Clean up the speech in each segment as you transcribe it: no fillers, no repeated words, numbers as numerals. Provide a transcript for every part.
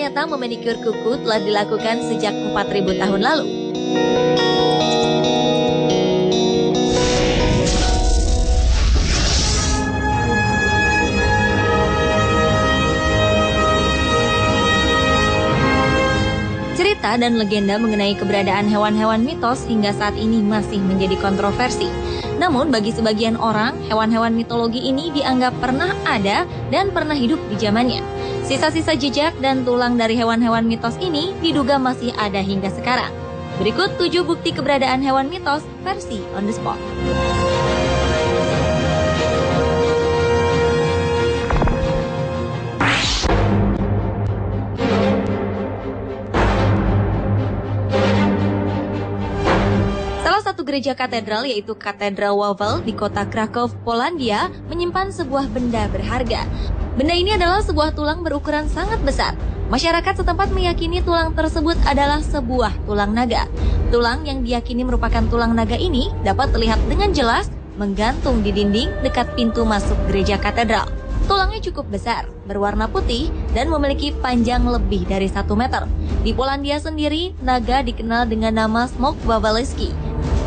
ternyata memanikur kuku telah dilakukan sejak 4.000 tahun lalu. Cerita dan legenda mengenai keberadaan hewan-hewan mitos hingga saat ini masih menjadi kontroversi. Namun bagi sebagian orang, hewan-hewan mitologi ini dianggap pernah ada dan pernah hidup di zamannya. Sisa-sisa jejak dan tulang dari hewan-hewan mitos ini diduga masih ada hingga sekarang. Berikut 7 bukti keberadaan hewan mitos versi on the spot. Gereja katedral yaitu Katedral Wawel di kota Krakow, Polandia menyimpan sebuah benda berharga. Benda ini adalah sebuah tulang berukuran sangat besar. Masyarakat setempat meyakini tulang tersebut adalah sebuah tulang naga. Tulang yang diyakini merupakan tulang naga ini dapat terlihat dengan jelas menggantung di dinding dekat pintu masuk gereja katedral. Tulangnya cukup besar, berwarna putih, dan memiliki panjang lebih dari 1 meter. Di Polandia sendiri, naga dikenal dengan nama Smok Wawelski,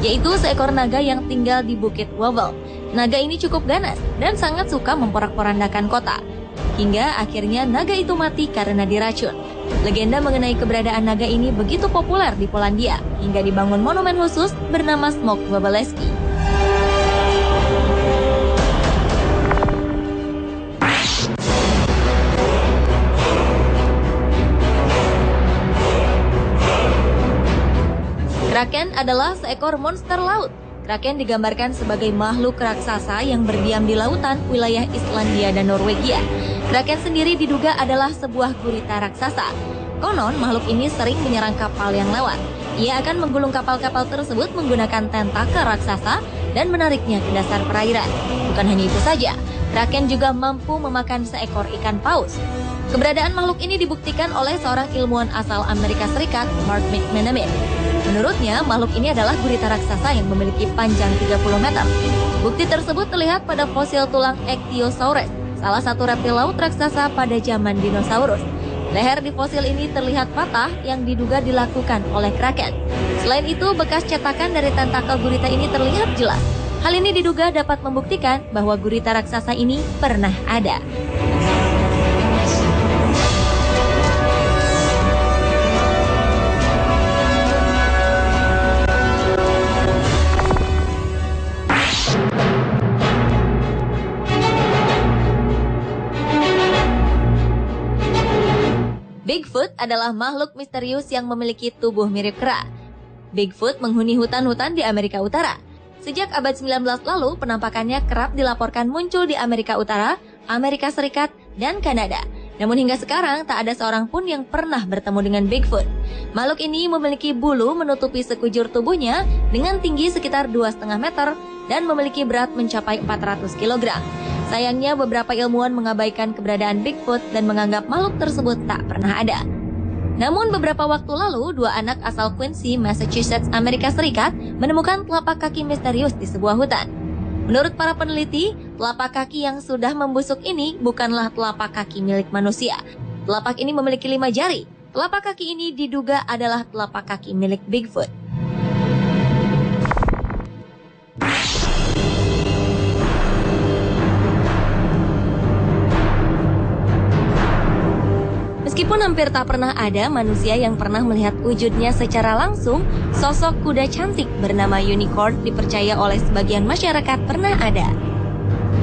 yaitu seekor naga yang tinggal di Bukit Wawel. Naga ini cukup ganas dan sangat suka memporak-porandakan kota. Hingga akhirnya naga itu mati karena diracun. Legenda mengenai keberadaan naga ini begitu populer di Polandia, hingga dibangun monumen khusus bernama Smok Wawelski. Kraken adalah seekor monster laut. Kraken digambarkan sebagai makhluk raksasa yang berdiam di lautan wilayah Islandia dan Norwegia. Kraken sendiri diduga adalah sebuah gurita raksasa. Konon, makhluk ini sering menyerang kapal yang lewat. Ia akan menggulung kapal-kapal tersebut menggunakan tentakel raksasa dan menariknya ke dasar perairan. Bukan hanya itu saja, Kraken juga mampu memakan seekor ikan paus. Keberadaan makhluk ini dibuktikan oleh seorang ilmuwan asal Amerika Serikat, Mark McManaman. Menurutnya, makhluk ini adalah gurita raksasa yang memiliki panjang 30 meter. Bukti tersebut terlihat pada fosil tulang Ichthyosaurus, salah satu reptil laut raksasa pada zaman dinosaurus. Leher di fosil ini terlihat patah yang diduga dilakukan oleh Kraken. Selain itu, bekas cetakan dari tentakel gurita ini terlihat jelas. Hal ini diduga dapat membuktikan bahwa gurita raksasa ini pernah ada. Bigfoot adalah makhluk misterius yang memiliki tubuh mirip kera. Bigfoot menghuni hutan-hutan di Amerika Utara. Sejak abad 19 lalu, penampakannya kerap dilaporkan muncul di Amerika Utara, Amerika Serikat, dan Kanada. Namun hingga sekarang, tak ada seorang pun yang pernah bertemu dengan Bigfoot. Makhluk ini memiliki bulu menutupi sekujur tubuhnya dengan tinggi sekitar 2,5 meter dan memiliki berat mencapai 400 kg. Sayangnya, beberapa ilmuwan mengabaikan keberadaan Bigfoot dan menganggap makhluk tersebut tak pernah ada. Namun beberapa waktu lalu, 2 anak asal Quincy, Massachusetts, Amerika Serikat menemukan telapak kaki misterius di sebuah hutan. Menurut para peneliti, telapak kaki yang sudah membusuk ini bukanlah telapak kaki milik manusia. Telapak ini memiliki 5 jari. Telapak kaki ini diduga adalah telapak kaki milik Bigfoot. Meskipun hampir tak pernah ada manusia yang pernah melihat wujudnya secara langsung, sosok kuda cantik bernama unicorn dipercaya oleh sebagian masyarakat pernah ada.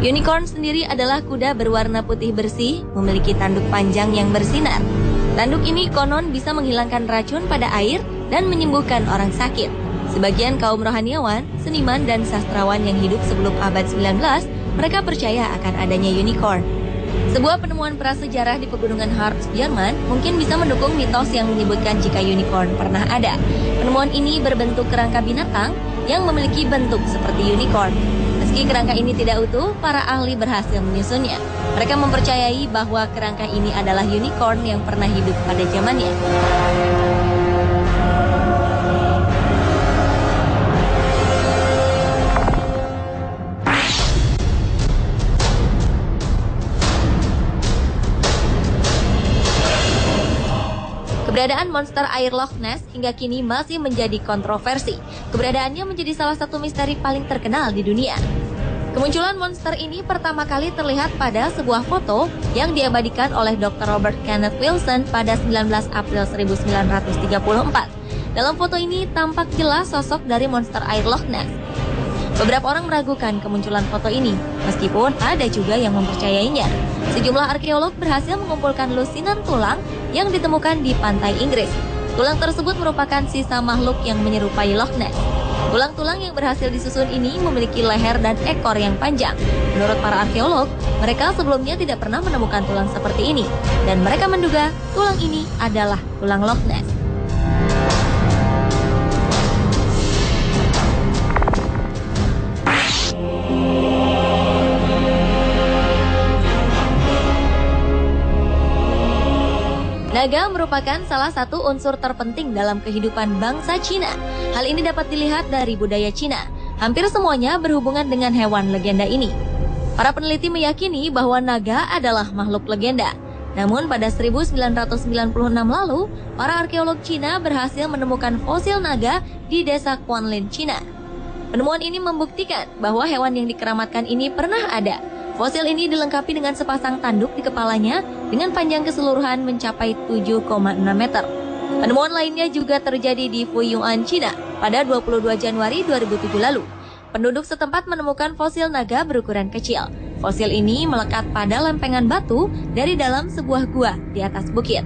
Unicorn sendiri adalah kuda berwarna putih bersih, memiliki tanduk panjang yang bersinar. Tanduk ini konon bisa menghilangkan racun pada air dan menyembuhkan orang sakit. Sebagian kaum rohaniawan, seniman, dan sastrawan yang hidup sebelum abad 19, mereka percaya akan adanya unicorn. Sebuah penemuan prasejarah di pegunungan Harz, Jerman mungkin bisa mendukung mitos yang menyebutkan jika unicorn pernah ada. Penemuan ini berbentuk kerangka binatang yang memiliki bentuk seperti unicorn. Meski kerangka ini tidak utuh, para ahli berhasil menyusunnya. Mereka mempercayai bahwa kerangka ini adalah unicorn yang pernah hidup pada zamannya. Keberadaan monster air Loch Ness hingga kini masih menjadi kontroversi. Keberadaannya menjadi salah satu misteri paling terkenal di dunia. Kemunculan monster ini pertama kali terlihat pada sebuah foto yang diabadikan oleh Dr. Robert Kenneth Wilson pada 19 April 1934. Dalam foto ini tampak jelas sosok dari monster air Loch Ness. Beberapa orang meragukan kemunculan foto ini, meskipun ada juga yang mempercayainya. Sejumlah arkeolog berhasil mengumpulkan lusinan tulang yang ditemukan di pantai Inggris. Tulang tersebut merupakan sisa makhluk yang menyerupai Loch Ness. Tulang-tulang yang berhasil disusun ini memiliki leher dan ekor yang panjang. Menurut para arkeolog, mereka sebelumnya tidak pernah menemukan tulang seperti ini, dan mereka menduga tulang ini adalah tulang Loch Ness. Naga merupakan salah satu unsur terpenting dalam kehidupan bangsa Cina. Hal ini dapat dilihat dari budaya Cina. Hampir semuanya berhubungan dengan hewan legenda ini. Para peneliti meyakini bahwa naga adalah makhluk legenda. Namun pada 1996 lalu, para arkeolog Cina berhasil menemukan fosil naga di desa Quanlin, Cina. Penemuan ini membuktikan bahwa hewan yang dikeramatkan ini pernah ada. Fosil ini dilengkapi dengan sepasang tanduk di kepalanya dengan panjang keseluruhan mencapai 7,6 meter. Penemuan lainnya juga terjadi di Fuyuan, Cina pada 22 Januari 2007 lalu. Penduduk setempat menemukan fosil naga berukuran kecil. Fosil ini melekat pada lempengan batu dari dalam sebuah gua di atas bukit.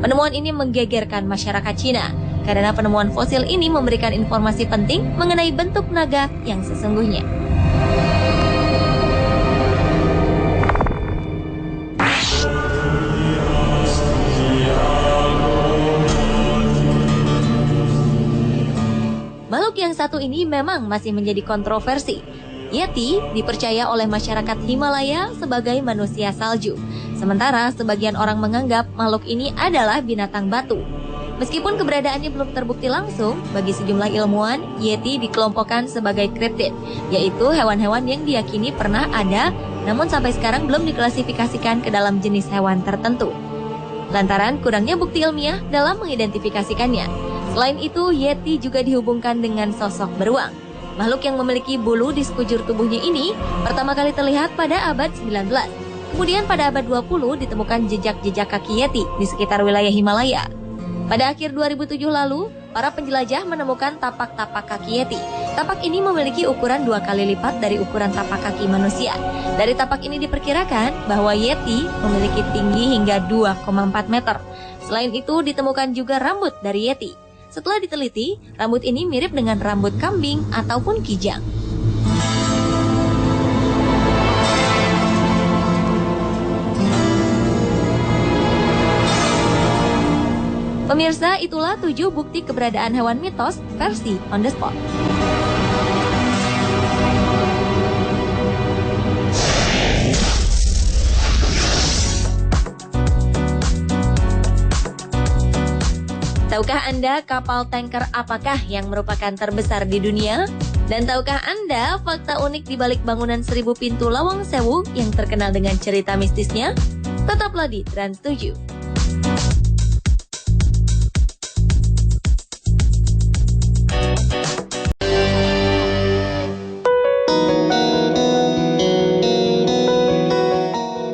Penemuan ini menggegerkan masyarakat Cina karena penemuan fosil ini memberikan informasi penting mengenai bentuk naga yang sesungguhnya. Makhluk yang satu ini memang masih menjadi kontroversi. Yeti dipercaya oleh masyarakat Himalaya sebagai manusia salju. Sementara sebagian orang menganggap makhluk ini adalah binatang batu. Meskipun keberadaannya belum terbukti langsung, bagi sejumlah ilmuwan, Yeti dikelompokkan sebagai kriptid, yaitu hewan-hewan yang diyakini pernah ada, namun sampai sekarang belum diklasifikasikan ke dalam jenis hewan tertentu. Lantaran kurangnya bukti ilmiah dalam mengidentifikasikannya. Selain itu, Yeti juga dihubungkan dengan sosok beruang. Makhluk yang memiliki bulu di sekujur tubuhnya ini pertama kali terlihat pada abad 19. Kemudian pada abad 20 ditemukan jejak-jejak kaki Yeti di sekitar wilayah Himalaya. Pada akhir 2007 lalu, para penjelajah menemukan tapak-tapak kaki Yeti. Tapak ini memiliki ukuran 2 kali lipat dari ukuran tapak kaki manusia. Dari tapak ini diperkirakan bahwa Yeti memiliki tinggi hingga 2,4 meter. Selain itu, ditemukan juga rambut dari Yeti. Setelah diteliti, rambut ini mirip dengan rambut kambing ataupun kijang. Pemirsa, itulah 7 bukti keberadaan hewan mitos versi On The Spot. Tahukah Anda kapal tanker apakah yang merupakan terbesar di dunia? Dan tahukah Anda fakta unik di balik bangunan 1000 pintu Lawang Sewu yang terkenal dengan cerita mistisnya? Tetaplah di Trans 7.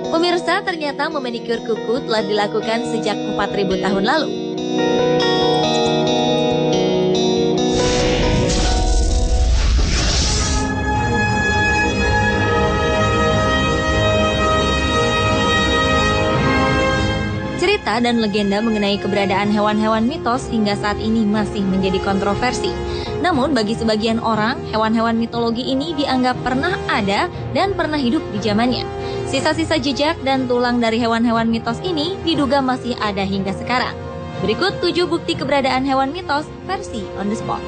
Pemirsa, ternyata memanikur kuku telah dilakukan sejak 4000 tahun lalu. Cerita dan legenda mengenai keberadaan hewan-hewan mitos hingga saat ini masih menjadi kontroversi. Namun bagi sebagian orang, hewan-hewan mitologi ini dianggap pernah ada dan pernah hidup di zamannya. Sisa-sisa jejak dan tulang dari hewan-hewan mitos ini diduga masih ada hingga sekarang. Berikut 7 bukti keberadaan hewan mitos versi On The Spot.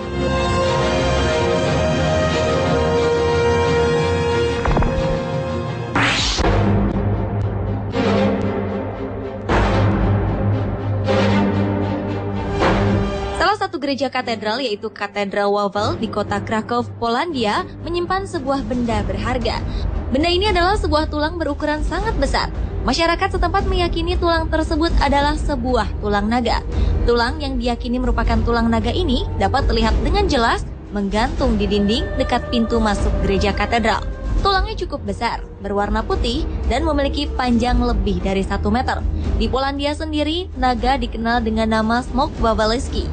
Salah satu gereja katedral yaitu Katedral Wawel di kota Krakow, Polandia menyimpan sebuah benda berharga. Benda ini adalah sebuah tulang berukuran sangat besar. Masyarakat setempat meyakini tulang tersebut adalah sebuah tulang naga. Tulang yang diyakini merupakan tulang naga ini dapat terlihat dengan jelas menggantung di dinding dekat pintu masuk gereja katedral. Tulangnya cukup besar, berwarna putih, dan memiliki panjang lebih dari 1 meter. Di Polandia sendiri, naga dikenal dengan nama Smok Wawelski,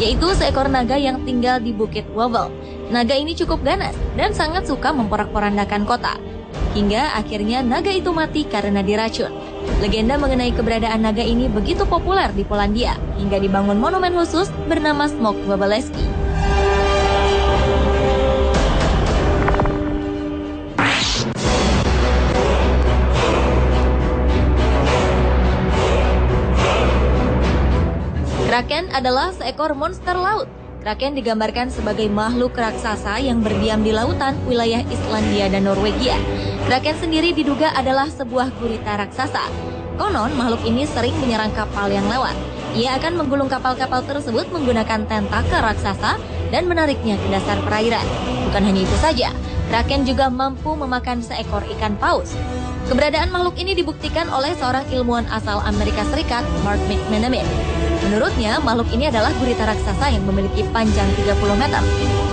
yaitu seekor naga yang tinggal di Bukit Wawel. Naga ini cukup ganas dan sangat suka memporak-porandakan kota. Hingga akhirnya naga itu mati karena diracun. Legenda mengenai keberadaan naga ini begitu populer di Polandia, hingga dibangun monumen khusus bernama Smok Wawelski. Kraken adalah seekor monster laut. Kraken digambarkan sebagai makhluk raksasa yang berdiam di lautan wilayah Islandia dan Norwegia. Kraken sendiri diduga adalah sebuah gurita raksasa. Konon, makhluk ini sering menyerang kapal yang lewat. Ia akan menggulung kapal-kapal tersebut menggunakan tentakel raksasa dan menariknya ke dasar perairan. Bukan hanya itu saja, Kraken juga mampu memakan seekor ikan paus. Keberadaan makhluk ini dibuktikan oleh seorang ilmuwan asal Amerika Serikat, Mark McManaman. Menurutnya, makhluk ini adalah gurita raksasa yang memiliki panjang 30 meter.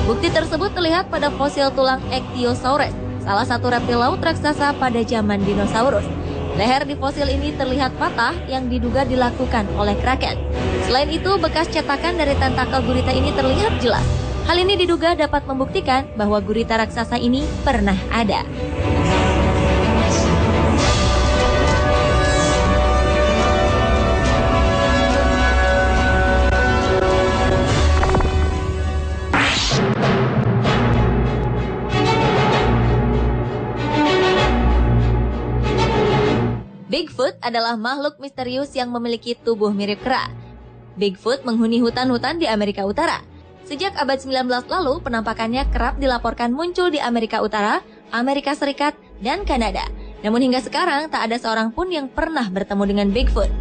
Bukti tersebut terlihat pada fosil tulang Ichthyosaurus, salah satu reptil laut raksasa pada zaman dinosaurus. Leher di fosil ini terlihat patah yang diduga dilakukan oleh Kraken. Selain itu, bekas cetakan dari tentakel gurita ini terlihat jelas. Hal ini diduga dapat membuktikan bahwa gurita raksasa ini pernah ada. Bigfoot adalah makhluk misterius yang memiliki tubuh mirip kera. Bigfoot menghuni hutan-hutan di Amerika Utara. Sejak abad 19 lalu, penampakannya kerap dilaporkan muncul di Amerika Utara, Amerika Serikat, dan Kanada. Namun hingga sekarang, tak ada seorang pun yang pernah bertemu dengan Bigfoot.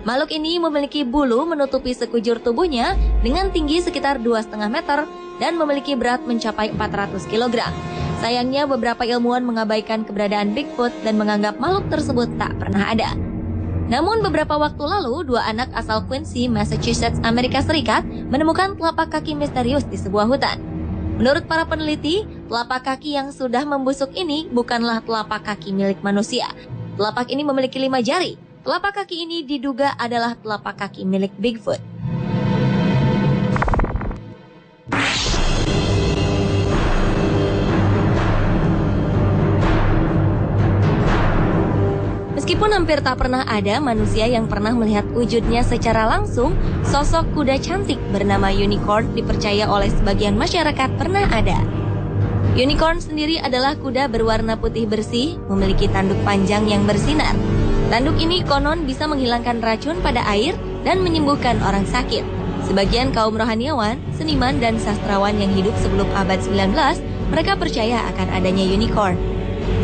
Makhluk ini memiliki bulu menutupi sekujur tubuhnya dengan tinggi sekitar 2,5 meter dan memiliki berat mencapai 400 kg. Sayangnya, beberapa ilmuwan mengabaikan keberadaan Bigfoot dan menganggap makhluk tersebut tak pernah ada. Namun beberapa waktu lalu, 2 anak asal Quincy, Massachusetts, Amerika Serikat menemukan telapak kaki misterius di sebuah hutan. Menurut para peneliti, telapak kaki yang sudah membusuk ini bukanlah telapak kaki milik manusia. Telapak ini memiliki 5 jari. Telapak kaki ini diduga adalah telapak kaki milik Bigfoot. Meskipun hampir tak pernah ada manusia yang pernah melihat wujudnya secara langsung, sosok kuda cantik bernama unicorn dipercaya oleh sebagian masyarakat pernah ada. Unicorn sendiri adalah kuda berwarna putih bersih, memiliki tanduk panjang yang bersinar. Tanduk ini konon bisa menghilangkan racun pada air dan menyembuhkan orang sakit. Sebagian kaum rohaniawan, seniman, dan sastrawan yang hidup sebelum abad 19, mereka percaya akan adanya unicorn.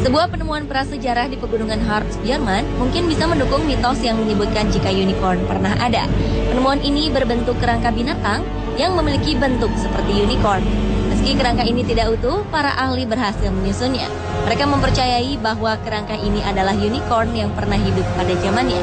Sebuah penemuan prasejarah di pegunungan Harz, Jerman mungkin bisa mendukung mitos yang menyebutkan jika unicorn pernah ada. Penemuan ini berbentuk kerangka binatang yang memiliki bentuk seperti unicorn. Meski kerangka ini tidak utuh, para ahli berhasil menyusunnya. Mereka mempercayai bahwa kerangka ini adalah unicorn yang pernah hidup pada zamannya.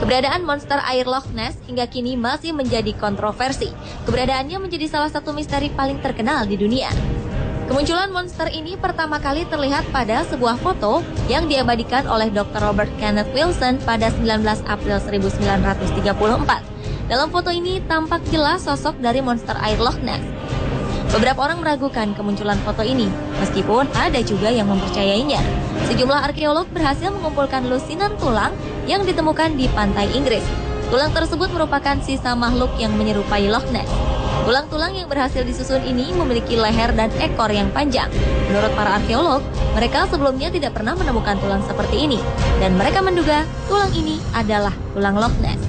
Keberadaan monster air Loch Ness hingga kini masih menjadi kontroversi. Keberadaannya menjadi salah satu misteri paling terkenal di dunia. Kemunculan monster ini pertama kali terlihat pada sebuah foto yang diabadikan oleh Dr. Robert Kenneth Wilson pada 19 April 1934. Dalam foto ini tampak jelas sosok dari monster air Loch Ness. Beberapa orang meragukan kemunculan foto ini, meskipun ada juga yang mempercayainya. Sejumlah arkeolog berhasil mengumpulkan lusinan tulang yang ditemukan di pantai Inggris. Tulang tersebut merupakan sisa makhluk yang menyerupai Loch Ness. Tulang-tulang yang berhasil disusun ini memiliki leher dan ekor yang panjang. Menurut para arkeolog, mereka sebelumnya tidak pernah menemukan tulang seperti ini, dan mereka menduga tulang ini adalah tulang Loch Ness.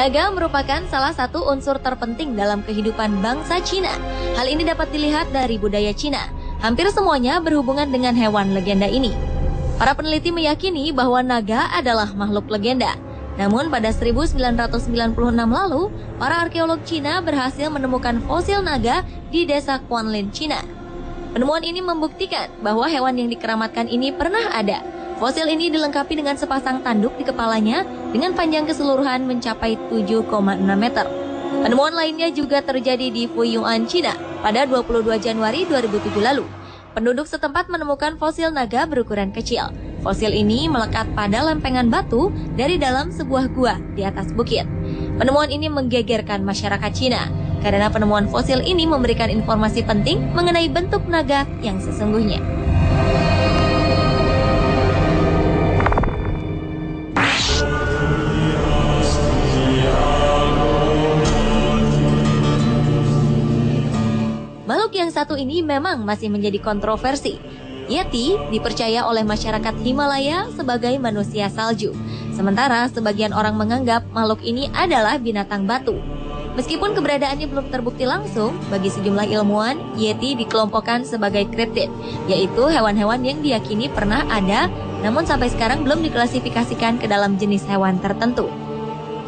Naga merupakan salah satu unsur terpenting dalam kehidupan bangsa Cina. Hal ini dapat dilihat dari budaya Cina. Hampir semuanya berhubungan dengan hewan legenda ini. Para peneliti meyakini bahwa naga adalah makhluk legenda. Namun pada 1996 lalu, para arkeolog Cina berhasil menemukan fosil naga di desa Quanlin, Cina. Penemuan ini membuktikan bahwa hewan yang dikeramatkan ini pernah ada. Fosil ini dilengkapi dengan sepasang tanduk di kepalanya dengan panjang keseluruhan mencapai 7,6 meter. Penemuan lainnya juga terjadi di Fuyuan, Cina pada 22 Januari 2007 lalu. Penduduk setempat menemukan fosil naga berukuran kecil. Fosil ini melekat pada lempengan batu dari dalam sebuah gua di atas bukit. Penemuan ini menggegerkan masyarakat Cina karena penemuan fosil ini memberikan informasi penting mengenai bentuk naga yang sesungguhnya. Makhluk yang satu ini memang masih menjadi kontroversi. Yeti dipercaya oleh masyarakat Himalaya sebagai manusia salju. Sementara sebagian orang menganggap makhluk ini adalah binatang batu. Meskipun keberadaannya belum terbukti langsung, bagi sejumlah ilmuwan, Yeti dikelompokkan sebagai kriptid, yaitu hewan-hewan yang diyakini pernah ada, namun sampai sekarang belum diklasifikasikan ke dalam jenis hewan tertentu.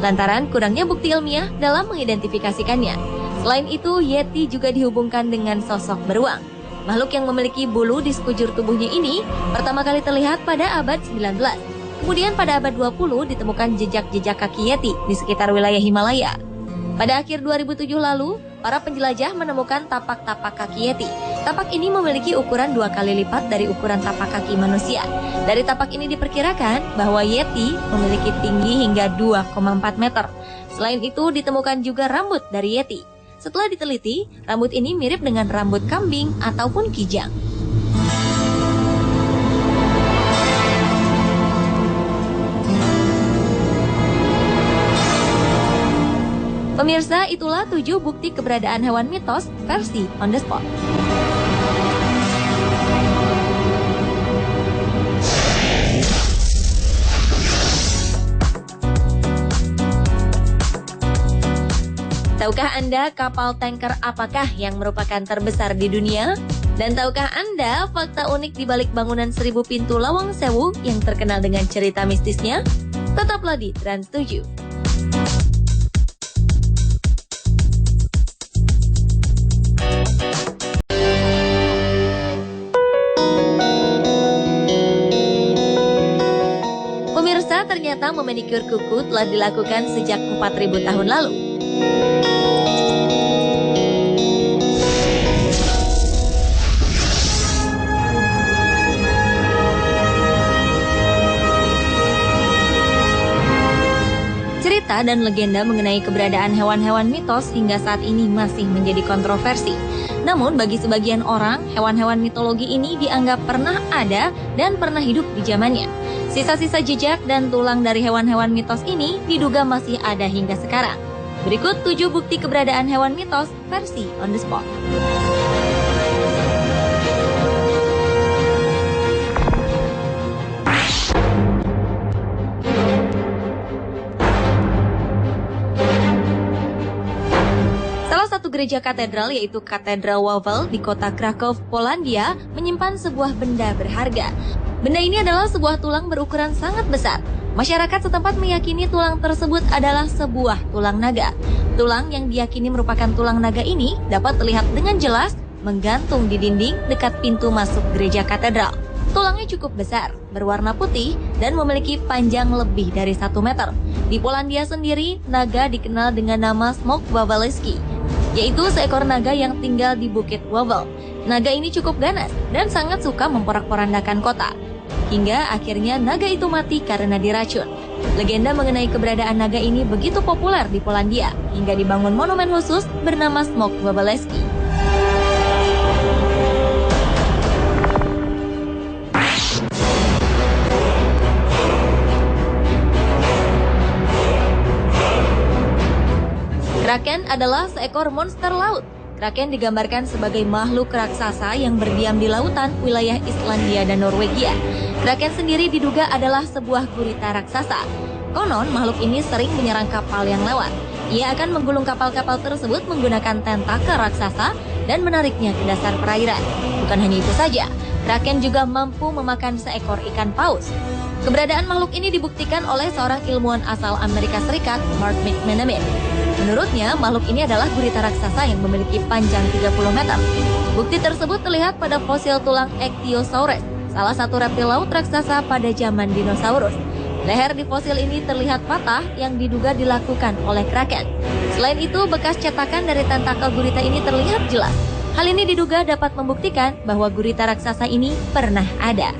Lantaran kurangnya bukti ilmiah dalam mengidentifikasikannya. Selain itu, Yeti juga dihubungkan dengan sosok beruang. Makhluk yang memiliki bulu di sekujur tubuhnya ini pertama kali terlihat pada abad 19. Kemudian pada abad 20 ditemukan jejak-jejak kaki Yeti di sekitar wilayah Himalaya. Pada akhir 2007 lalu, para penjelajah menemukan tapak-tapak kaki Yeti. Tapak ini memiliki ukuran 2 kali lipat dari ukuran tapak kaki manusia. Dari tapak ini diperkirakan bahwa Yeti memiliki tinggi hingga 2,4 meter. Selain itu ditemukan juga rambut dari Yeti. Setelah diteliti, rambut ini mirip dengan rambut kambing ataupun kijang. Pemirsa, itulah 7 bukti keberadaan hewan mitos versi On The Spot. Tahukah Anda kapal tanker apakah yang merupakan terbesar di dunia? Dan tahukah Anda fakta unik di balik bangunan 1000 pintu Lawang Sewu yang terkenal dengan cerita mistisnya? Tetaplah di Trans 7. Pemirsa, ternyata memanikur kuku telah dilakukan sejak 4000 tahun lalu. Cerita dan legenda mengenai keberadaan hewan-hewan mitos hingga saat ini masih menjadi kontroversi. Namun bagi sebagian orang, hewan-hewan mitologi ini dianggap pernah ada dan pernah hidup di zamannya. Sisa-sisa jejak dan tulang dari hewan-hewan mitos ini diduga masih ada hingga sekarang. Berikut 7 bukti keberadaan hewan mitos versi On The Spot. Salah satu gereja katedral yaitu Katedral Wawel di kota Krakow, Polandia menyimpan sebuah benda berharga. Benda ini adalah sebuah tulang berukuran sangat besar. Masyarakat setempat meyakini tulang tersebut adalah sebuah tulang naga. Tulang yang diyakini merupakan tulang naga ini dapat terlihat dengan jelas menggantung di dinding dekat pintu masuk gereja katedral. Tulangnya cukup besar, berwarna putih, dan memiliki panjang lebih dari 1 meter. Di Polandia sendiri, naga dikenal dengan nama Smok Wawelski, yaitu seekor naga yang tinggal di Bukit Wawel. Naga ini cukup ganas dan sangat suka memporak-porandakan kota. Hingga akhirnya naga itu mati karena diracun. Legenda mengenai keberadaan naga ini begitu populer di Polandia hingga dibangun monumen khusus bernama Smok Wawelski. Kraken adalah seekor monster laut. Kraken digambarkan sebagai makhluk raksasa yang berdiam di lautan wilayah Islandia dan Norwegia. Kraken sendiri diduga adalah sebuah gurita raksasa. Konon, makhluk ini sering menyerang kapal yang lewat. Ia akan menggulung kapal-kapal tersebut menggunakan tentakel raksasa dan menariknya ke dasar perairan. Bukan hanya itu saja, Kraken juga mampu memakan seekor ikan paus. Keberadaan makhluk ini dibuktikan oleh seorang ilmuwan asal Amerika Serikat, Mark McManaman. Menurutnya, makhluk ini adalah gurita raksasa yang memiliki panjang 30 meter. Bukti tersebut terlihat pada fosil tulang Ichthyosaurus, salah satu reptil laut raksasa pada zaman dinosaurus. Leher di fosil ini terlihat patah yang diduga dilakukan oleh Kraken. Selain itu, bekas cetakan dari tentakel gurita ini terlihat jelas. Hal ini diduga dapat membuktikan bahwa gurita raksasa ini pernah ada.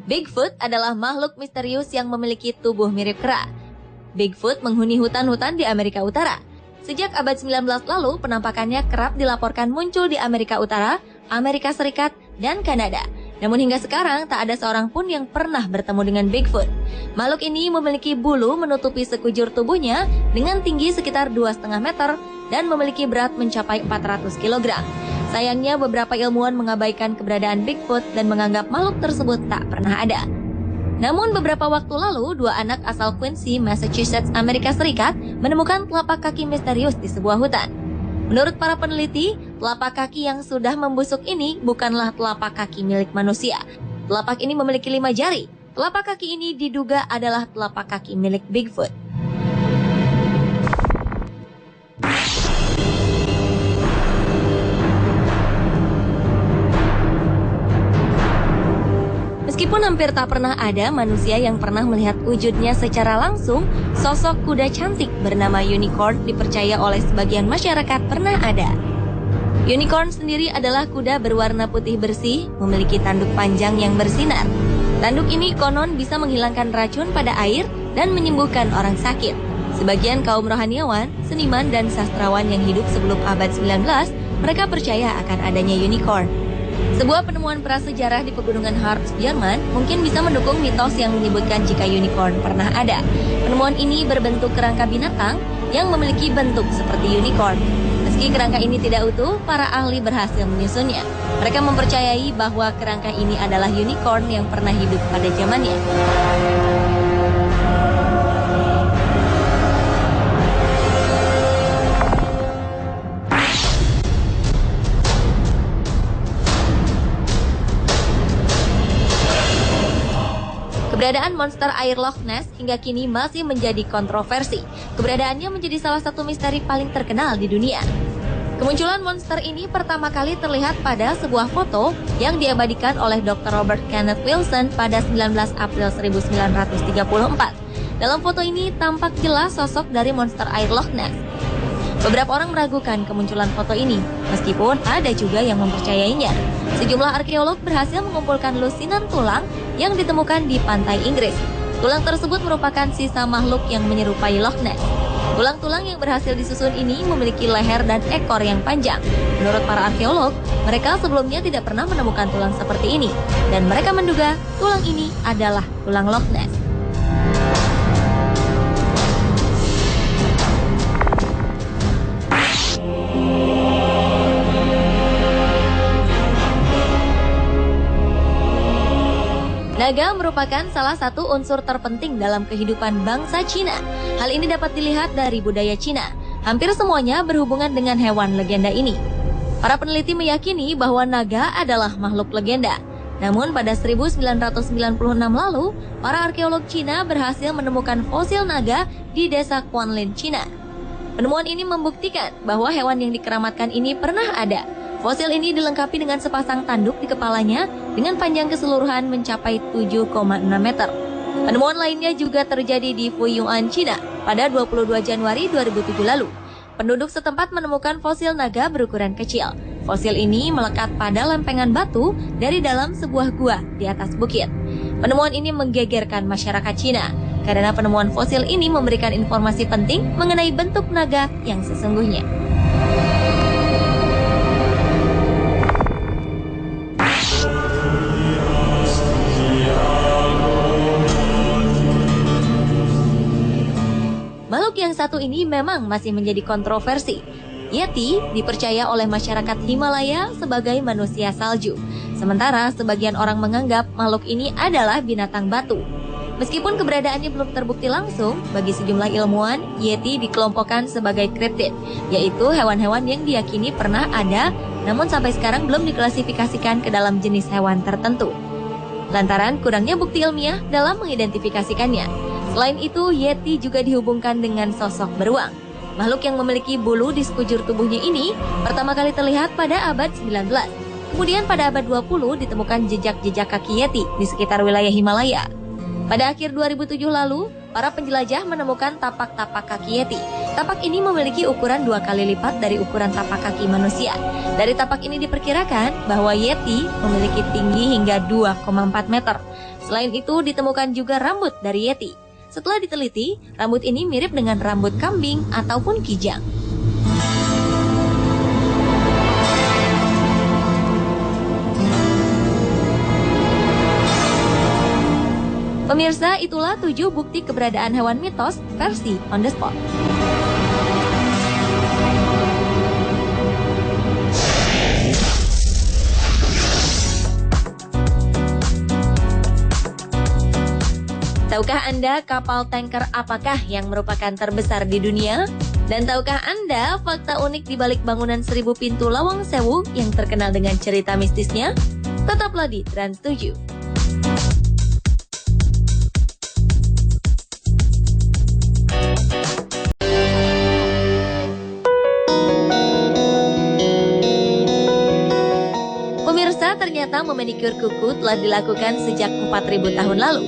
Bigfoot adalah makhluk misterius yang memiliki tubuh mirip kera. Bigfoot menghuni hutan-hutan di Amerika Utara. Sejak abad 19 lalu, penampakannya kerap dilaporkan muncul di Amerika Utara, Amerika Serikat, dan Kanada. Namun hingga sekarang, tak ada seorang pun yang pernah bertemu dengan Bigfoot. Makhluk ini memiliki bulu menutupi sekujur tubuhnya dengan tinggi sekitar 2,5 meter dan memiliki berat mencapai 400 kg. Sayangnya, beberapa ilmuwan mengabaikan keberadaan Bigfoot dan menganggap makhluk tersebut tak pernah ada. Namun beberapa waktu lalu, dua anak asal Quincy, Massachusetts, Amerika Serikat menemukan telapak kaki misterius di sebuah hutan. Menurut para peneliti, telapak kaki yang sudah membusuk ini bukanlah telapak kaki milik manusia. Telapak ini memiliki 5 jari. Telapak kaki ini diduga adalah telapak kaki milik Bigfoot. Meskipun hampir tak pernah ada manusia yang pernah melihat wujudnya secara langsung, sosok kuda cantik bernama unicorn dipercaya oleh sebagian masyarakat pernah ada. Unicorn sendiri adalah kuda berwarna putih bersih, memiliki tanduk panjang yang bersinar. Tanduk ini konon bisa menghilangkan racun pada air dan menyembuhkan orang sakit. Sebagian kaum rohaniawan, seniman, dan sastrawan yang hidup sebelum abad 19, mereka percaya akan adanya unicorn. Sebuah penemuan prasejarah di pegunungan Harz, Jerman mungkin bisa mendukung mitos yang menyebutkan jika unicorn pernah ada. Penemuan ini berbentuk kerangka binatang yang memiliki bentuk seperti unicorn. Meski kerangka ini tidak utuh, para ahli berhasil menyusunnya. Mereka mempercayai bahwa kerangka ini adalah unicorn yang pernah hidup pada zamannya. Keberadaan monster air Loch Ness hingga kini masih menjadi kontroversi. Keberadaannya menjadi salah satu misteri paling terkenal di dunia. Kemunculan monster ini pertama kali terlihat pada sebuah foto yang diabadikan oleh Dr. Robert Kenneth Wilson pada 19 April 1934. Dalam foto ini tampak jelas sosok dari monster air Loch Ness. Beberapa orang meragukan kemunculan foto ini, meskipun ada juga yang mempercayainya. Sejumlah arkeolog berhasil mengumpulkan lusinan tulang yang ditemukan di pantai Inggris. Tulang tersebut merupakan sisa makhluk yang menyerupai Loch Ness. Tulang-tulang yang berhasil disusun ini memiliki leher dan ekor yang panjang. Menurut para arkeolog, mereka sebelumnya tidak pernah menemukan tulang seperti ini, dan mereka menduga tulang ini adalah tulang Loch Ness. Naga merupakan salah satu unsur terpenting dalam kehidupan bangsa Cina. Hal ini dapat dilihat dari budaya Cina. Hampir semuanya berhubungan dengan hewan legenda ini. Para peneliti meyakini bahwa naga adalah makhluk legenda. Namun pada 1996 lalu, para arkeolog Cina berhasil menemukan fosil naga di desa Quanlin, Cina. Penemuan ini membuktikan bahwa hewan yang dikeramatkan ini pernah ada. Fosil ini dilengkapi dengan sepasang tanduk di kepalanya dengan panjang keseluruhan mencapai 7,6 meter. Penemuan lainnya juga terjadi di Fuyuan, Cina pada 22 Januari 2007 lalu. Penduduk setempat menemukan fosil naga berukuran kecil. Fosil ini melekat pada lempengan batu dari dalam sebuah gua di atas bukit. Penemuan ini menggegerkan masyarakat Cina karena penemuan fosil ini memberikan informasi penting mengenai bentuk naga yang sesungguhnya. yang satu ini memang masih menjadi kontroversi. Yeti dipercaya oleh masyarakat Himalaya sebagai manusia salju, sementara sebagian orang menganggap makhluk ini adalah binatang batu. Meskipun keberadaannya belum terbukti langsung, bagi sejumlah ilmuwan, Yeti dikelompokkan sebagai kriptid, yaitu hewan-hewan yang diyakini pernah ada, namun sampai sekarang belum diklasifikasikan ke dalam jenis hewan tertentu, lantaran kurangnya bukti ilmiah dalam mengidentifikasikannya. Selain itu, Yeti juga dihubungkan dengan sosok beruang. Makhluk yang memiliki bulu di sekujur tubuhnya ini pertama kali terlihat pada abad 19. Kemudian pada abad 20 ditemukan jejak-jejak kaki Yeti di sekitar wilayah Himalaya. Pada akhir 2007 lalu, para penjelajah menemukan tapak-tapak kaki Yeti. Tapak ini memiliki ukuran 2 kali lipat dari ukuran tapak kaki manusia. Dari tapak ini diperkirakan bahwa Yeti memiliki tinggi hingga 2,4 meter. Selain itu ditemukan juga rambut dari Yeti. Setelah diteliti, rambut ini mirip dengan rambut kambing ataupun kijang. Pemirsa, itulah 7 bukti keberadaan hewan mitos versi On The Spot. Tahukah Anda kapal tanker apakah yang merupakan terbesar di dunia? Dan tahukah Anda fakta unik di balik bangunan 1000 pintu Lawang Sewu yang terkenal dengan cerita mistisnya? Tetaplah di Trans 7. Pemirsa, ternyata memanikur kuku telah dilakukan sejak 4000 tahun lalu.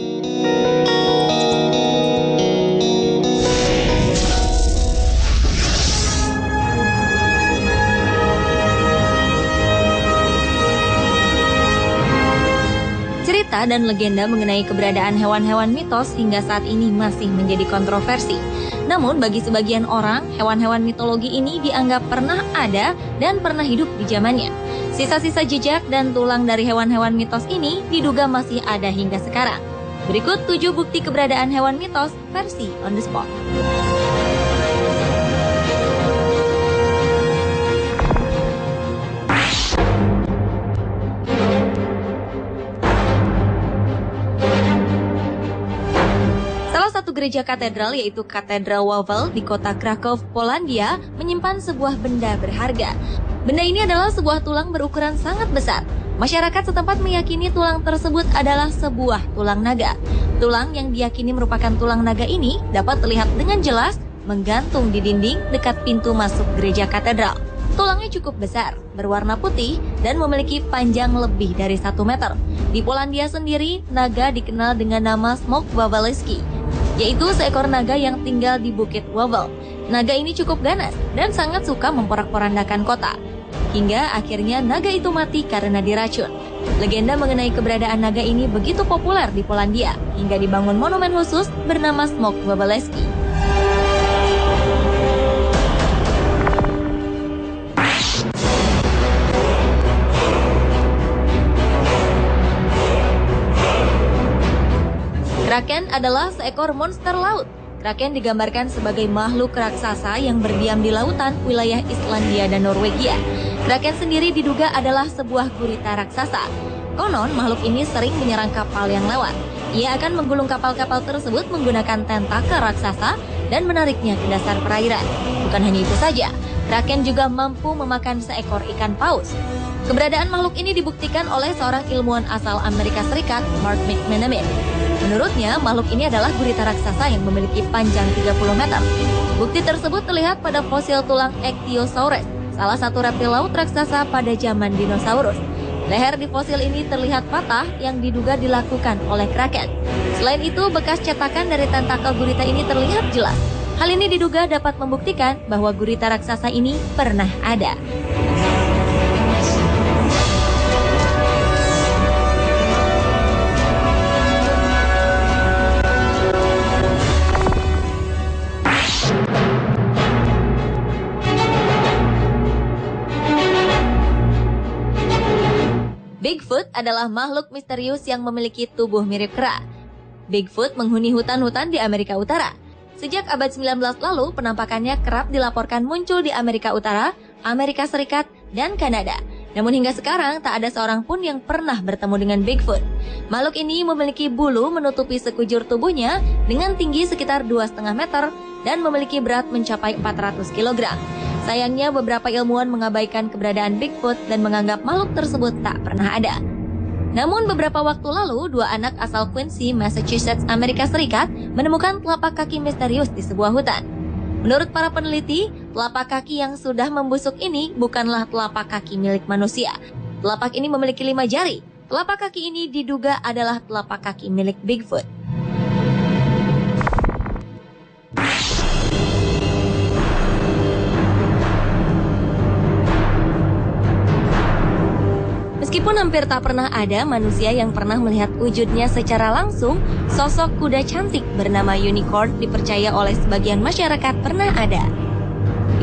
Cerita dan legenda mengenai keberadaan hewan-hewan mitos hingga saat ini masih menjadi kontroversi. Namun bagi sebagian orang, hewan-hewan mitologi ini dianggap pernah ada dan pernah hidup di zamannya. Sisa-sisa jejak dan tulang dari hewan-hewan mitos ini diduga masih ada hingga sekarang. Berikut 7 bukti keberadaan hewan mitos versi On The Spot. Salah satu gereja katedral yaitu Katedral Wawel di kota Krakow, Polandia menyimpan sebuah benda berharga. Benda ini adalah sebuah tulang berukuran sangat besar. Masyarakat setempat meyakini tulang tersebut adalah sebuah tulang naga. Tulang yang diyakini merupakan tulang naga ini dapat terlihat dengan jelas menggantung di dinding dekat pintu masuk gereja katedral. Tulangnya cukup besar, berwarna putih, dan memiliki panjang lebih dari 1 meter. Di Polandia sendiri, naga dikenal dengan nama Smok Wawelski, yaitu seekor naga yang tinggal di Bukit Wawel. Naga ini cukup ganas dan sangat suka memporak-porandakan kota. Hingga akhirnya naga itu mati karena diracun. Legenda mengenai keberadaan naga ini begitu populer di Polandia, hingga dibangun monumen khusus bernama Smok Wawelski. Kraken adalah seekor monster laut. Kraken digambarkan sebagai makhluk raksasa yang berdiam di lautan wilayah Islandia dan Norwegia. Kraken sendiri diduga adalah sebuah gurita raksasa. Konon, makhluk ini sering menyerang kapal yang lewat. Ia akan menggulung kapal-kapal tersebut menggunakan tentakel raksasa dan menariknya ke dasar perairan. Bukan hanya itu saja, Kraken juga mampu memakan seekor ikan paus. Keberadaan makhluk ini dibuktikan oleh seorang ilmuwan asal Amerika Serikat, Mark McManaman. Menurutnya, makhluk ini adalah gurita raksasa yang memiliki panjang 30 meter. Bukti tersebut terlihat pada fosil tulang Ichthyosaurus, salah satu reptil laut raksasa pada zaman dinosaurus. Leher di fosil ini terlihat patah yang diduga dilakukan oleh Kraken. Selain itu, bekas cetakan dari tentakel gurita ini terlihat jelas. Hal ini diduga dapat membuktikan bahwa gurita raksasa ini pernah ada. Bigfoot adalah makhluk misterius yang memiliki tubuh mirip kera. Bigfoot menghuni hutan-hutan di Amerika Utara. Sejak abad 19 lalu, penampakannya kerap dilaporkan muncul di Amerika Utara, Amerika Serikat, dan Kanada. Namun hingga sekarang tak ada seorang pun yang pernah bertemu dengan Bigfoot. Makhluk ini memiliki bulu menutupi sekujur tubuhnya dengan tinggi sekitar 2,5 meter dan memiliki berat mencapai 400 kg. Sayangnya beberapa ilmuwan mengabaikan keberadaan Bigfoot dan menganggap makhluk tersebut tak pernah ada. Namun beberapa waktu lalu, dua anak asal Quincy, Massachusetts, Amerika Serikat menemukan telapak kaki misterius di sebuah hutan. Menurut para peneliti, telapak kaki yang sudah membusuk ini bukanlah telapak kaki milik manusia. Telapak ini memiliki 5 jari. Telapak kaki ini diduga adalah telapak kaki milik Bigfoot. Meskipun hampir tak pernah ada manusia yang pernah melihat wujudnya secara langsung, sosok kuda cantik bernama unicorn dipercaya oleh sebagian masyarakat pernah ada.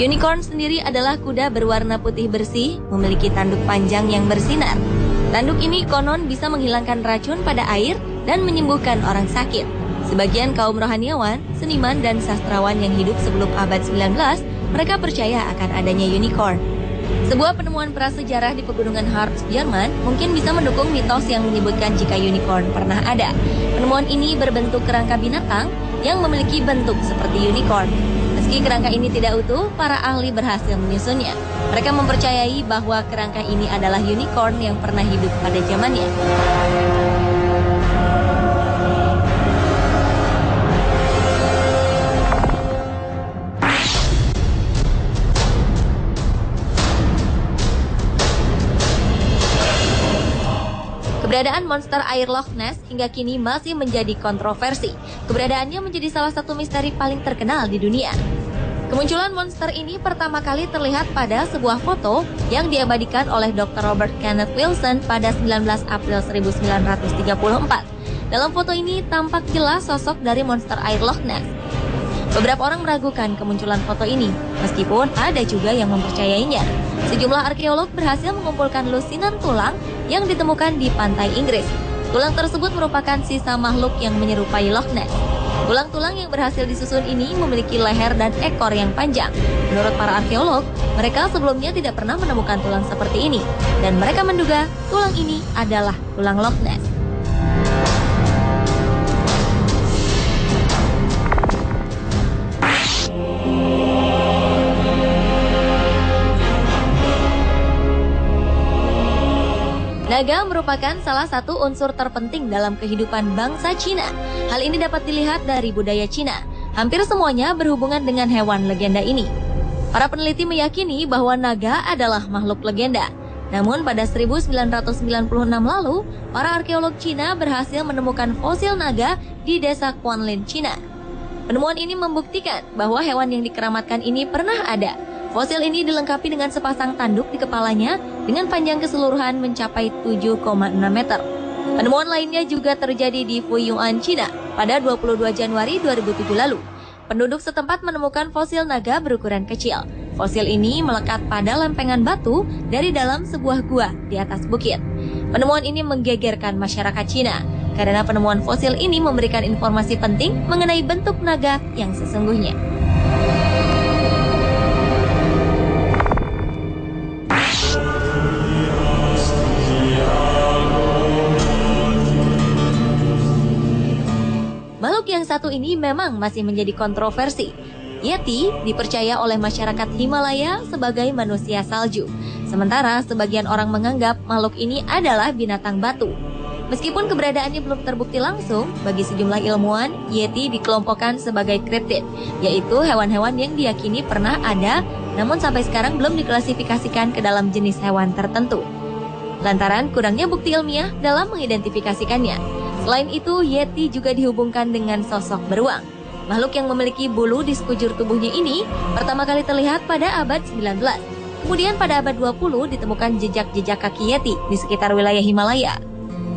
Unicorn sendiri adalah kuda berwarna putih bersih, memiliki tanduk panjang yang bersinar. Tanduk ini konon bisa menghilangkan racun pada air dan menyembuhkan orang sakit. Sebagian kaum rohaniawan, seniman, dan sastrawan yang hidup sebelum abad 19, mereka percaya akan adanya unicorn. Sebuah penemuan prasejarah di pegunungan Harz, Jerman, mungkin bisa mendukung mitos yang menyebutkan jika unicorn pernah ada. Penemuan ini berbentuk kerangka binatang yang memiliki bentuk seperti unicorn. Meski kerangka ini tidak utuh, para ahli berhasil menyusunnya. Mereka mempercayai bahwa kerangka ini adalah unicorn yang pernah hidup pada zamannya. Keberadaan monster air Loch Ness hingga kini masih menjadi kontroversi. Keberadaannya menjadi salah satu misteri paling terkenal di dunia. Kemunculan monster ini pertama kali terlihat pada sebuah foto yang diabadikan oleh Dr. Robert Kenneth Wilson pada 19 April 1934. Dalam foto ini tampak jelas sosok dari monster air Loch Ness. Beberapa orang meragukan kemunculan foto ini, meskipun ada juga yang mempercayainya. Sejumlah arkeolog berhasil mengumpulkan lusinan tulang yang ditemukan di pantai Inggris. Tulang tersebut merupakan sisa makhluk yang menyerupai Loch Ness. Tulang-tulang yang berhasil disusun ini memiliki leher dan ekor yang panjang. Menurut para arkeolog, mereka sebelumnya tidak pernah menemukan tulang seperti ini, dan mereka menduga tulang ini adalah tulang Loch Ness. Naga merupakan salah satu unsur terpenting dalam kehidupan bangsa Cina. Hal ini dapat dilihat dari budaya Cina. Hampir semuanya berhubungan dengan hewan legenda ini. Para peneliti meyakini bahwa naga adalah makhluk legenda. Namun pada 1996 lalu, para arkeolog Cina berhasil menemukan fosil naga di desa Quanlin, Cina. Penemuan ini membuktikan bahwa hewan yang dikeramatkan ini pernah ada. Fosil ini dilengkapi dengan sepasang tanduk di kepalanya dengan panjang keseluruhan mencapai 7,6 meter. Penemuan lainnya juga terjadi di Fuyuan, Cina pada 22 Januari 2007 lalu. Penduduk setempat menemukan fosil naga berukuran kecil. Fosil ini melekat pada lempengan batu dari dalam sebuah gua di atas bukit. Penemuan ini menggegerkan masyarakat Cina karena penemuan fosil ini memberikan informasi penting mengenai bentuk naga yang sesungguhnya. Makhluk yang satu ini memang masih menjadi kontroversi. Yeti dipercaya oleh masyarakat Himalaya sebagai manusia salju. Sementara sebagian orang menganggap makhluk ini adalah binatang batu. Meskipun keberadaannya belum terbukti langsung, bagi sejumlah ilmuwan, Yeti dikelompokkan sebagai kriptid, yaitu hewan-hewan yang diyakini pernah ada, namun sampai sekarang belum diklasifikasikan ke dalam jenis hewan tertentu. Lantaran kurangnya bukti ilmiah dalam mengidentifikasikannya. Selain itu, Yeti juga dihubungkan dengan sosok beruang. Makhluk yang memiliki bulu di sekujur tubuhnya ini pertama kali terlihat pada abad 19. Kemudian pada abad 20 ditemukan jejak-jejak kaki Yeti di sekitar wilayah Himalaya.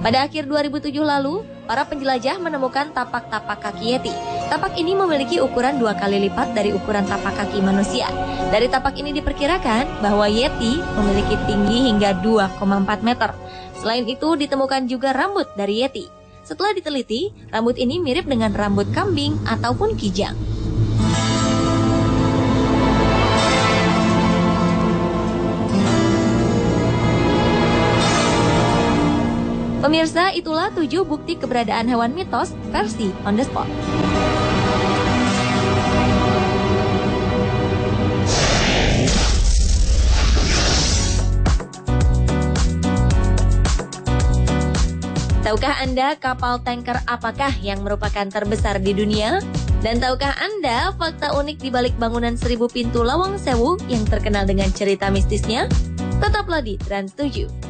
Pada akhir 2007 lalu, para penjelajah menemukan tapak-tapak kaki Yeti. Tapak ini memiliki ukuran 2 kali lipat dari ukuran tapak kaki manusia. Dari tapak ini diperkirakan bahwa Yeti memiliki tinggi hingga 2,4 meter. Selain itu, ditemukan juga rambut dari Yeti. Setelah diteliti, rambut ini mirip dengan rambut kambing ataupun kijang. Pemirsa, itulah 7 bukti keberadaan hewan mitos versi On The Spot. Tahukah Anda kapal tanker apakah yang merupakan terbesar di dunia? Dan tahukah Anda fakta unik di balik bangunan 1000 pintu Lawang Sewu yang terkenal dengan cerita mistisnya? Tetaplah di Trans 7.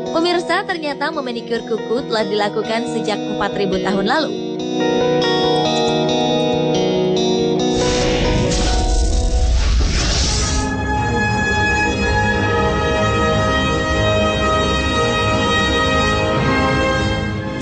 Pemirsa, ternyata memanikur kuku telah dilakukan sejak 4000 tahun lalu.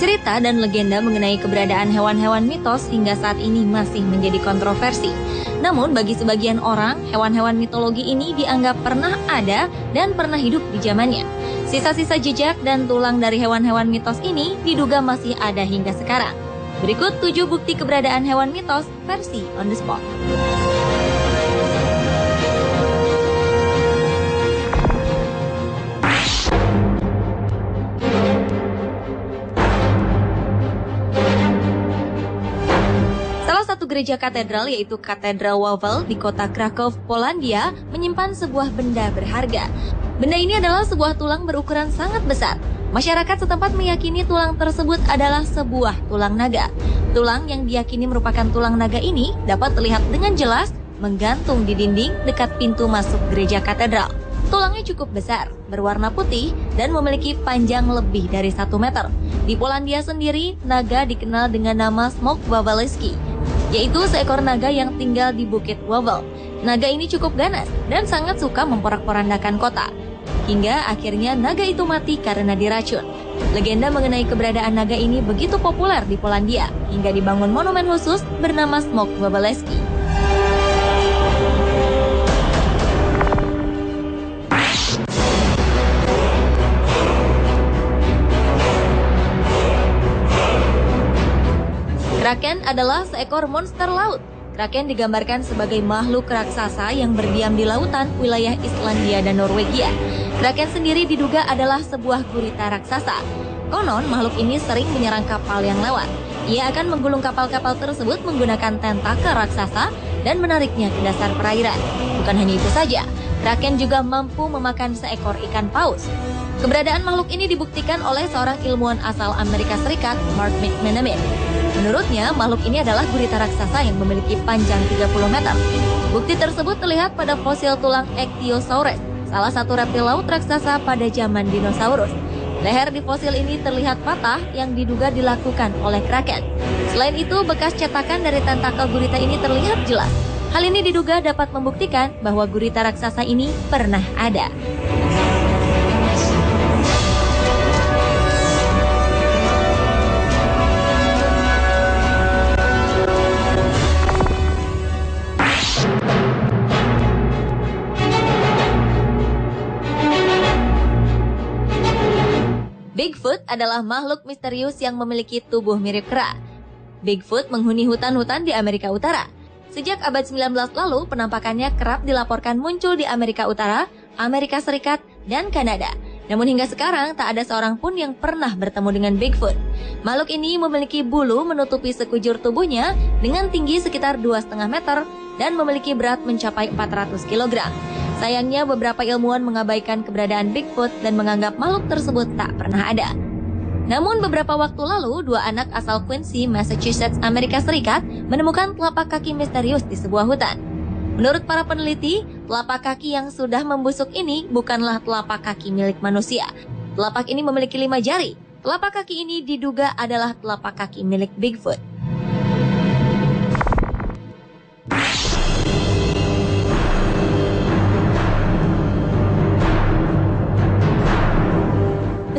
Cerita dan legenda mengenai keberadaan hewan-hewan mitos hingga saat ini masih menjadi kontroversi. Namun bagi sebagian orang, hewan-hewan mitologi ini dianggap pernah ada dan pernah hidup di zamannya. Sisa-sisa jejak dan tulang dari hewan-hewan mitos ini diduga masih ada hingga sekarang. Berikut 7 bukti keberadaan hewan mitos versi On The Spot. Salah satu gereja katedral yaitu Katedral Wawel di kota Krakow, Polandia menyimpan sebuah benda berharga. Benda ini adalah sebuah tulang berukuran sangat besar. Masyarakat setempat meyakini tulang tersebut adalah sebuah tulang naga. Tulang yang diyakini merupakan tulang naga ini dapat terlihat dengan jelas menggantung di dinding dekat pintu masuk gereja katedral. Tulangnya cukup besar, berwarna putih, dan memiliki panjang lebih dari 1 meter. Di Polandia sendiri, naga dikenal dengan nama Smok Wawelski, yaitu seekor naga yang tinggal di Bukit Wawel. Naga ini cukup ganas dan sangat suka memporak-porandakan kota. Hingga akhirnya naga itu mati karena diracun. Legenda mengenai keberadaan naga ini begitu populer di Polandia, hingga dibangun monumen khusus bernama Smok Wawelski. Kraken adalah seekor monster laut. Kraken digambarkan sebagai makhluk raksasa yang berdiam di lautan wilayah Islandia dan Norwegia. Kraken sendiri diduga adalah sebuah gurita raksasa. Konon, makhluk ini sering menyerang kapal yang lewat. Ia akan menggulung kapal-kapal tersebut menggunakan tentakel raksasa dan menariknya ke dasar perairan. Bukan hanya itu saja, Kraken juga mampu memakan seekor ikan paus. Keberadaan makhluk ini dibuktikan oleh seorang ilmuwan asal Amerika Serikat, Mark McManaman. Menurutnya, makhluk ini adalah gurita raksasa yang memiliki panjang 30 meter. Bukti tersebut terlihat pada fosil tulang Ichthyosaurus, salah satu reptil laut raksasa pada zaman dinosaurus. Leher di fosil ini terlihat patah yang diduga dilakukan oleh Kraken. Selain itu, bekas cetakan dari tentakel gurita ini terlihat jelas. Hal ini diduga dapat membuktikan bahwa gurita raksasa ini pernah ada. Bigfoot adalah makhluk misterius yang memiliki tubuh mirip kera. Bigfoot menghuni hutan-hutan di Amerika Utara. Sejak abad 19 lalu, penampakannya kerap dilaporkan muncul di Amerika Utara, Amerika Serikat, dan Kanada. Namun hingga sekarang, tak ada seorang pun yang pernah bertemu dengan Bigfoot. Makhluk ini memiliki bulu menutupi sekujur tubuhnya dengan tinggi sekitar 2,5 meter dan memiliki berat mencapai 400 kg. Sayangnya, beberapa ilmuwan mengabaikan keberadaan Bigfoot dan menganggap makhluk tersebut tak pernah ada. Namun beberapa waktu lalu, 2 anak asal Quincy, Massachusetts, Amerika Serikat menemukan telapak kaki misterius di sebuah hutan. Menurut para peneliti, telapak kaki yang sudah membusuk ini bukanlah telapak kaki milik manusia. Telapak ini memiliki 5 jari. Telapak kaki ini diduga adalah telapak kaki milik Bigfoot.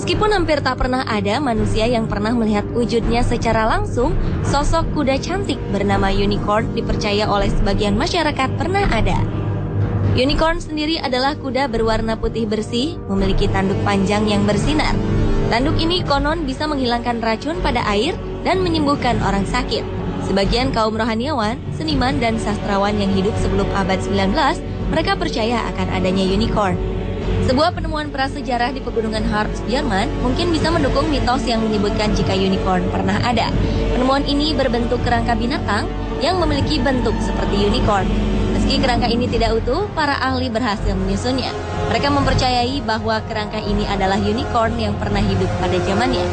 Meskipun hampir tak pernah ada manusia yang pernah melihat wujudnya secara langsung, sosok kuda cantik bernama unicorn dipercaya oleh sebagian masyarakat pernah ada. Unicorn sendiri adalah kuda berwarna putih bersih, memiliki tanduk panjang yang bersinar. Tanduk ini konon bisa menghilangkan racun pada air dan menyembuhkan orang sakit. Sebagian kaum rohaniawan, seniman, dan sastrawan yang hidup sebelum abad 19, mereka percaya akan adanya unicorn. Sebuah penemuan prasejarah di pegunungan Harz, Jerman, mungkin bisa mendukung mitos yang menyebutkan jika unicorn pernah ada. Penemuan ini berbentuk kerangka binatang yang memiliki bentuk seperti unicorn. Meski kerangka ini tidak utuh, para ahli berhasil menyusunnya. Mereka mempercayai bahwa kerangka ini adalah unicorn yang pernah hidup pada zamannya.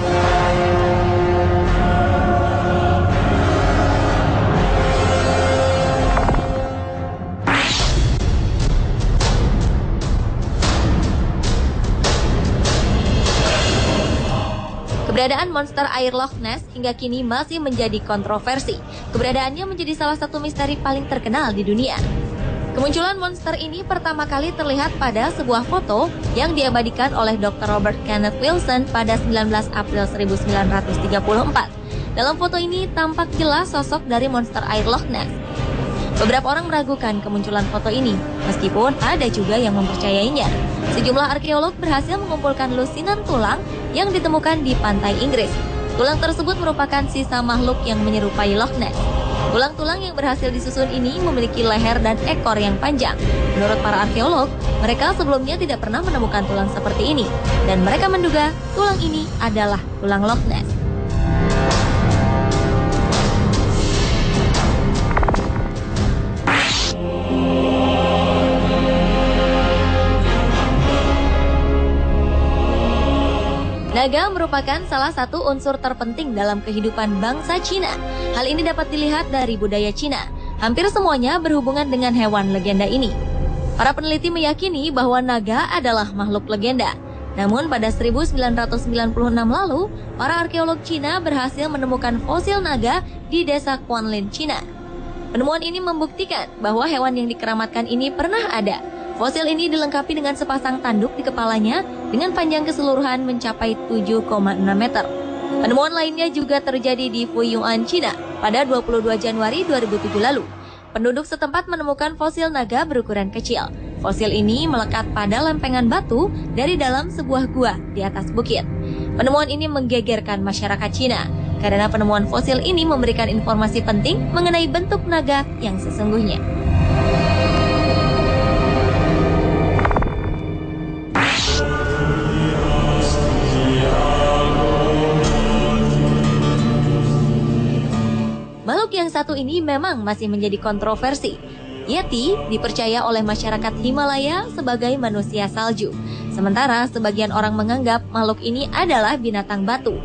Keberadaan monster air Loch Ness hingga kini masih menjadi kontroversi. Keberadaannya menjadi salah satu misteri paling terkenal di dunia. Kemunculan monster ini pertama kali terlihat pada sebuah foto yang diabadikan oleh Dr. Robert Kenneth Wilson pada 19 April 1934. Dalam foto ini tampak jelas sosok dari monster air Loch Ness. Beberapa orang meragukan kemunculan foto ini, meskipun ada juga yang mempercayainya. Sejumlah arkeolog berhasil mengumpulkan lusinan tulang yang ditemukan di pantai Inggris. Tulang tersebut merupakan sisa makhluk yang menyerupai Loch Ness. Tulang-tulang yang berhasil disusun ini memiliki leher dan ekor yang panjang. Menurut para arkeolog, mereka sebelumnya tidak pernah menemukan tulang seperti ini, dan mereka menduga tulang ini adalah tulang Loch Ness. Naga merupakan salah satu unsur terpenting dalam kehidupan bangsa Cina. Hal ini dapat dilihat dari budaya Cina. Hampir semuanya berhubungan dengan hewan legenda ini. Para peneliti meyakini bahwa naga adalah makhluk legenda. Namun pada 1996 lalu, para arkeolog Cina berhasil menemukan fosil naga di desa Quanlin, Cina. Penemuan ini membuktikan bahwa hewan yang dikeramatkan ini pernah ada. Fosil ini dilengkapi dengan sepasang tanduk di kepalanya dengan panjang keseluruhan mencapai 7,6 meter. Penemuan lainnya juga terjadi di Fuyuan, Cina pada 22 Januari 2007 lalu. Penduduk setempat menemukan fosil naga berukuran kecil. Fosil ini melekat pada lempengan batu dari dalam sebuah gua di atas bukit. Penemuan ini menggegerkan masyarakat Cina karena penemuan fosil ini memberikan informasi penting mengenai bentuk naga yang sesungguhnya. Makhluk yang satu ini memang masih menjadi kontroversi. Yeti dipercaya oleh masyarakat Himalaya sebagai manusia salju. Sementara sebagian orang menganggap makhluk ini adalah binatang batu.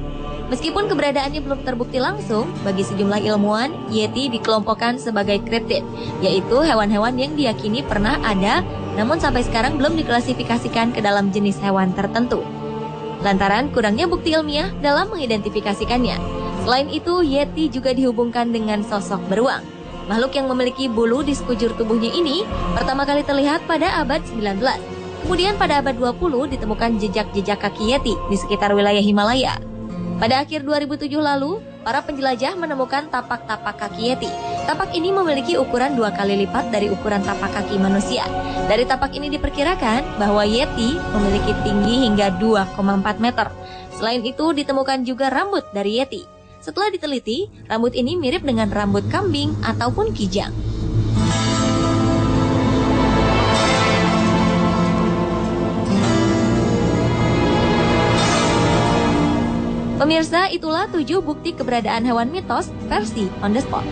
Meskipun keberadaannya belum terbukti langsung, bagi sejumlah ilmuwan, Yeti dikelompokkan sebagai kriptid, yaitu hewan-hewan yang diyakini pernah ada, namun sampai sekarang belum diklasifikasikan ke dalam jenis hewan tertentu. Lantaran kurangnya bukti ilmiah dalam mengidentifikasikannya. Selain itu, Yeti juga dihubungkan dengan sosok beruang. Makhluk yang memiliki bulu di sekujur tubuhnya ini pertama kali terlihat pada abad 19. Kemudian pada abad 20 ditemukan jejak-jejak kaki Yeti di sekitar wilayah Himalaya. Pada akhir 2007 lalu, para penjelajah menemukan tapak-tapak kaki Yeti. Tapak ini memiliki ukuran 2 kali lipat dari ukuran tapak kaki manusia. Dari tapak ini diperkirakan bahwa Yeti memiliki tinggi hingga 2,4 meter. Selain itu, ditemukan juga rambut dari Yeti. Setelah diteliti, rambut ini mirip dengan rambut kambing ataupun kijang. Pemirsa, itulah 7 bukti keberadaan hewan mitos versi On The Spot.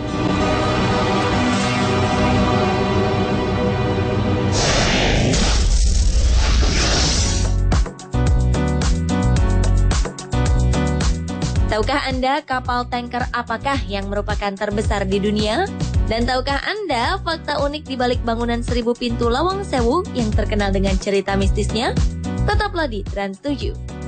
Tahukah Anda kapal tanker apakah yang merupakan terbesar di dunia? Dan tahukah Anda fakta unik di balik bangunan 1000 pintu Lawang Sewu yang terkenal dengan cerita mistisnya? Tetaplah di Trans 7.